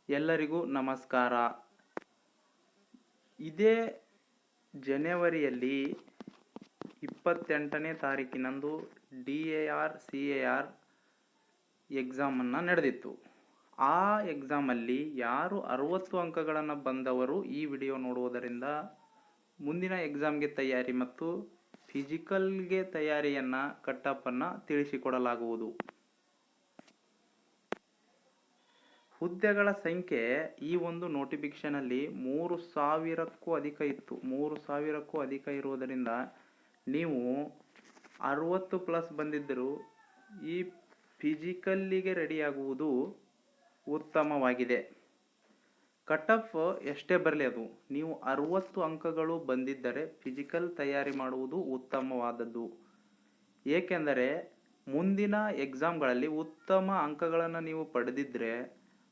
ಎಲ್ಲರಿಗೂ ನಮಸ್ಕಾರ. ಇದೇ ಜನವರಿಯಲ್ಲಿ 28ನೇ ತಾರೀಕಿನಂದು DAR CAR ಎಕ್ಸಾಮನ್ನು ನಡೆದಿತ್ತು. ಆ ಎಕ್ಸಾಮಲ್ಲಿ ಯಾರು 60 ಅಂಕಗಳನ್ನು ಬಂದವರು ಈ ವಿಡಿಯೋ ನೋಡುವುದರಿಂದ ಮುಂದಿನ ಎಕ್ಸಾಮ್ಗೆ ತಯಾರಿ ಮತ್ತು ಫಿಸಿಕಲ್ಗೆ ತಯಾರಿಯನ್ನು ಕಟ್ಟಪ್ಪನ್ನು ತಿಳಿಸಿಕೊಡಲಾಗುವುದು. ಹುದ್ದೆಗಳ ಸಂಖ್ಯೆ ಈ ಒಂದು ನೋಟಿಫಿಕೇಷನಲ್ಲಿ 3000ಕ್ಕೂ ಅಧಿಕ ಇತ್ತು. 3000ಕ್ಕೂ ಅಧಿಕ ಇರುವುದರಿಂದ ನೀವು 60+ ಬಂದಿದ್ದರೂ ಈ ಫಿಸಿಕಲ್ಲಿಗೆ ರೆಡಿಯಾಗುವುದು ಉತ್ತಮವಾಗಿದೆ. ಕಟ್ ಆಫ್ ಎಷ್ಟೇ ಬರಲಿ, ಅದು ನೀವು 60 ಅಂಕಗಳು ಬಂದಿದ್ದರೆ ಫಿಸಿಕಲ್ ತಯಾರಿ ಮಾಡುವುದು ಉತ್ತಮವಾದದ್ದು. ಏಕೆಂದರೆ ಮುಂದಿನ ಎಕ್ಸಾಮ್ಗಳಲ್ಲಿ ಉತ್ತಮ ಅಂಕಗಳನ್ನು ನೀವು ಪಡೆದಿದ್ದರೆ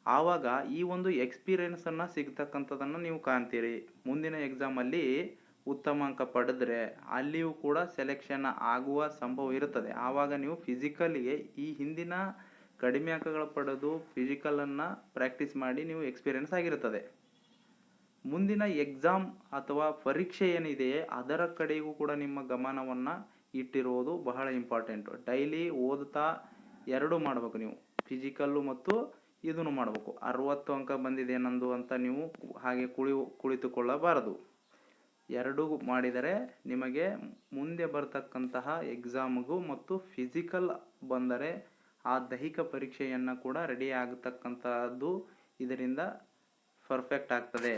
ಆವಾಗ ಈ ಒಂದು ಎಕ್ಸ್ಪೀರಿಯನ್ಸನ್ನು ಸಿಗ್ತಕ್ಕಂಥದ್ದನ್ನು ನೀವು ಕಾಣ್ತೀರಿ. ಮುಂದಿನ ಎಕ್ಸಾಮಲ್ಲಿ ಉತ್ತಮ ಅಂಕ ಪಡೆದ್ರೆ ಅಲ್ಲಿಯೂ ಕೂಡ ಸೆಲೆಕ್ಷನ್ ಆಗುವ ಸಂಭವ ಇರುತ್ತದೆ. ಆವಾಗ ನೀವು ಫಿಸಿಕಲ್ಗೆ ಈ ಹಿಂದಿನ ಕಡಿಮೆ ಅಂಕಗಳು ಪಡೆದು ಫಿಸಿಕಲನ್ನು ಪ್ರಾಕ್ಟೀಸ್ ಮಾಡಿ ನೀವು ಎಕ್ಸ್ಪೀರಿಯನ್ಸ್ ಆಗಿರುತ್ತದೆ. ಮುಂದಿನ ಎಕ್ಸಾಮ್ ಅಥವಾ ಪರೀಕ್ಷೆ ಏನಿದೆಯೇ ಅದರ ಕಡೆಗೂ ಕೂಡ ನಿಮ್ಮ ಗಮನವನ್ನು ಇಟ್ಟಿರುವುದು ಬಹಳ ಇಂಪಾರ್ಟೆಂಟು. ಡೈಲಿ ಓದುತ್ತಾ ಎರಡೂ ಮಾಡಬೇಕು. ನೀವು ಫಿಸಿಕಲ್ಲು ಮತ್ತು ಇದನ್ನು ಮಾಡಬೇಕು. 60 ಅಂಕ ಬಂದಿದೆ ನಂದು ಅಂತ ನೀವು ಹಾಗೆ ಕುಳಿತುಕೊಳ್ಳಬಾರದು. ಎರಡೂ ಮಾಡಿದರೆ ನಿಮಗೆ ಮುಂದೆ ಬರ್ತಕ್ಕಂತಹ ಎಕ್ಸಾಮ್ಗೂ ಮತ್ತು ಫಿಸಿಕಲ್ ಬಂದರೆ ಆ ದೈಹಿಕ ಪರೀಕ್ಷೆಯನ್ನು ಕೂಡ ರೆಡಿ ಆಗತಕ್ಕಂಥದ್ದು ಇದರಿಂದ ಪರ್ಫೆಕ್ಟ್ ಆಗ್ತದೆ.